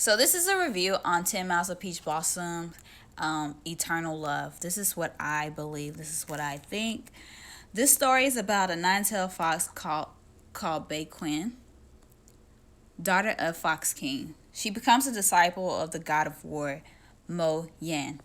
So this is a review on 10 Miles of Peach Blossom, Eternal Love. This is what I believe. This is what I think. This story is about a nine-tailed fox called Bei Quinn, daughter of Fox King. She becomes a disciple of the god of war, Mo Yan.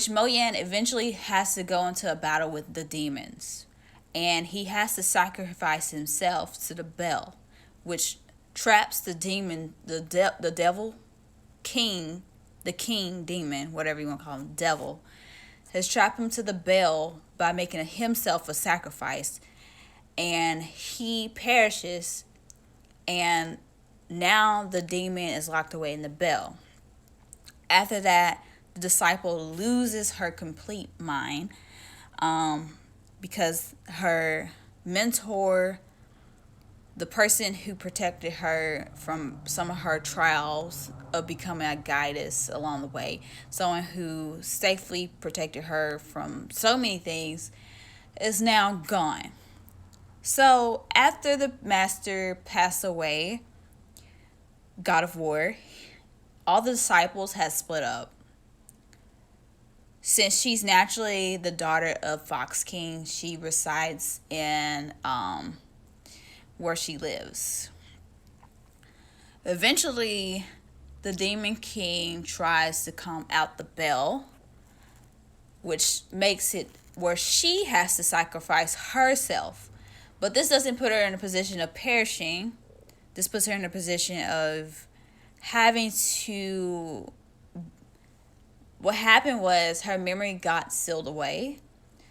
Mo Yan eventually has to go into a battle with the demons, and he has to sacrifice himself to the bell, which traps the demon, the devil, king, the king demon, whatever you want to call him, devil, has trapped him to the bell by making himself a sacrifice, and he perishes, and now the demon is locked away in the bell. After that, the disciple loses her complete mind, because her mentor, the person who protected her from some of her trials of becoming a goddess along the way, someone who safely protected her from so many things, is now gone. So after the master passed away, god of war, all the disciples had split up. Since she's naturally the daughter of Fox King, she resides in where she lives. Eventually, the Demon King tries to come out the bell, which makes it where she has to sacrifice herself. But this doesn't put her in a position of perishing. This puts her in a position of having to... What happened was her memory got sealed away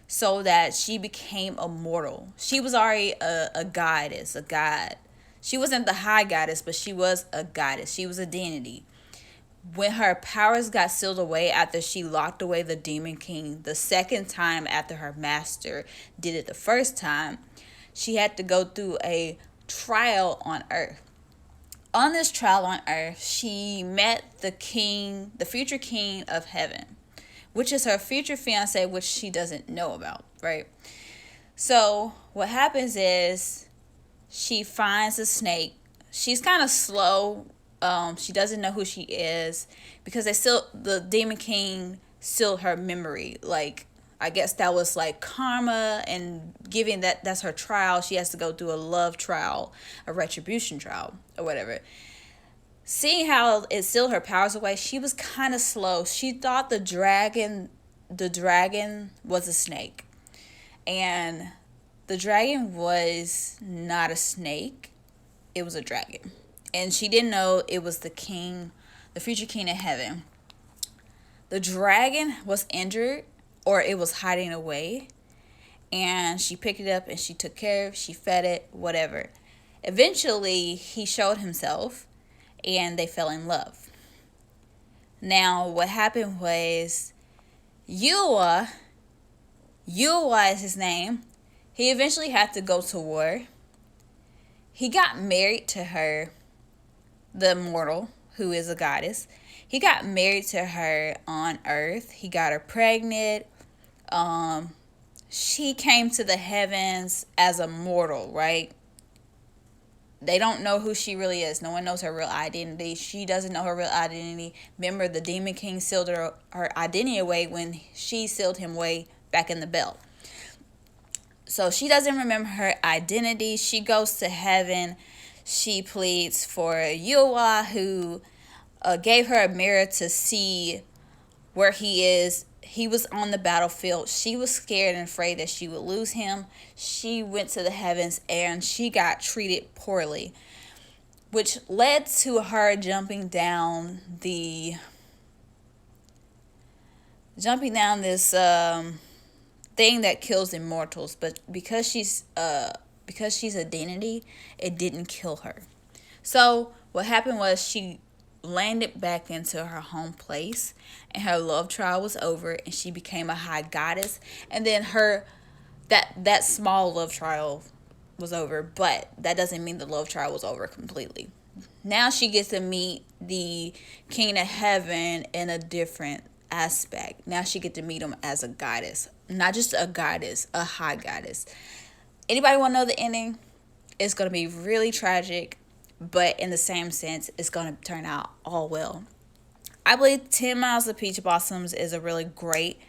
so that she became immortal. She was already a goddess, a god. She wasn't the high goddess, but she was a goddess. She was a deity. When her powers got sealed away after she locked away the Demon King the second time after her master did it the first time, she had to go through a trial on Earth. On this trial on Earth, she met the king, the future king of heaven, which is her future fiance, which she doesn't know about, right? So what happens is she finds a snake. She's kind of slow. She doesn't know who she is because the Demon King sealed her memory. Like, I guess that was like karma, and given that that's her trial, she has to go through a love trial, a retribution trial, or whatever. Seeing how it sealed her powers away, she was kind of slow. She thought the dragon was a snake, and the dragon was not a snake. It was a dragon, and she didn't know it was the king, the future king of heaven. The dragon was injured, or it was hiding away, and she picked it up and she took care of it, she fed it, whatever. Eventually, he showed himself, and they fell in love. Now, what happened was, Yua is his name. He eventually had to go to war. He got married to her, the immortal, who is a goddess. He got married to her on Earth. He got her pregnant. She came to the heavens as a mortal, right? They don't know who she really is. No one knows her real identity. She doesn't know her real identity. Remember, the Demon King sealed her identity away when she sealed him away back in the bell. So she doesn't remember her identity. She goes to heaven. She pleads for Yua, who gave her a mirror to see where he is. He was on the battlefield. She was scared and afraid that she would lose him. She went to the heavens and she got treated poorly, which led to her jumping down this thing that kills immortals. But because she's a deity, it didn't kill her. So what happened was she landed back into her home place, and her love trial was over, and she became a high goddess. And then that small love trial was over, but that doesn't mean the love trial was over completely. Now she gets to meet the king of heaven in a different aspect. Now she gets to meet him as a goddess, not just a goddess, a high goddess. Anybody want to know the ending? It's going to be really tragic, but in the same sense, it's going to turn out all well. I believe 10 Miles of Peach Blossoms is a really great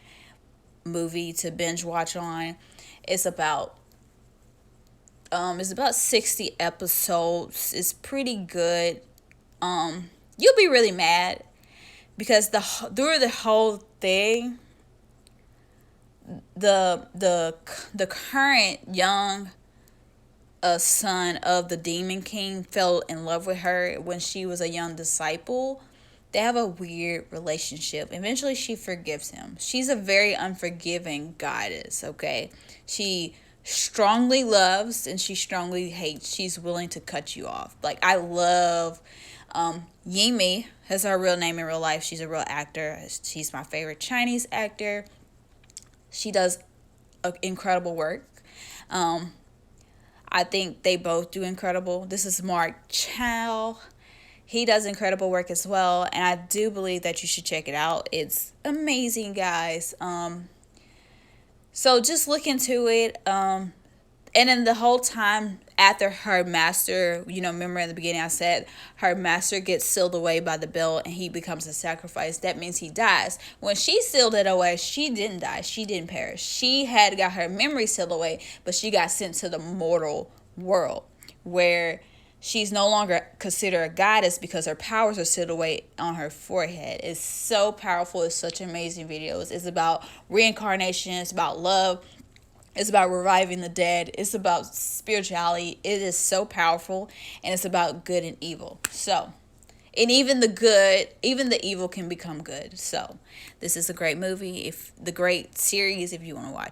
movie to binge watch on. It's about 60 episodes. It's pretty good. You'll be really mad because through the whole thing, the current young son of the Demon King fell in love with her when she was a young disciple. They have a weird relationship. Eventually, she forgives him. She's a very unforgiving goddess, okay? She strongly loves and she strongly hates. She's willing to cut you off. Like, I love Yimi, has her real name in real life. She's a real actor. She's my favorite Chinese actor. She does incredible work. I think they both do incredible. This is Mark Chao. He does incredible work as well, and I do believe that you should check it out. It's amazing, guys. So just look into it. And then the whole time after her master, remember in the beginning I said her master gets sealed away by the bell and he becomes a sacrifice. That means he dies. When she sealed it away, she didn't die. She didn't perish. She had got her memory sealed away, but she got sent to the mortal world where she's no longer considered a goddess because her powers are sealed away on her forehead. It's so powerful. It's such amazing videos. It's about reincarnation. It's about love. It's about reviving the dead. It's about spirituality. It is so powerful, and it's about good and evil. So, and even the evil can become good. So, this is a great movie, great series if you want to watch.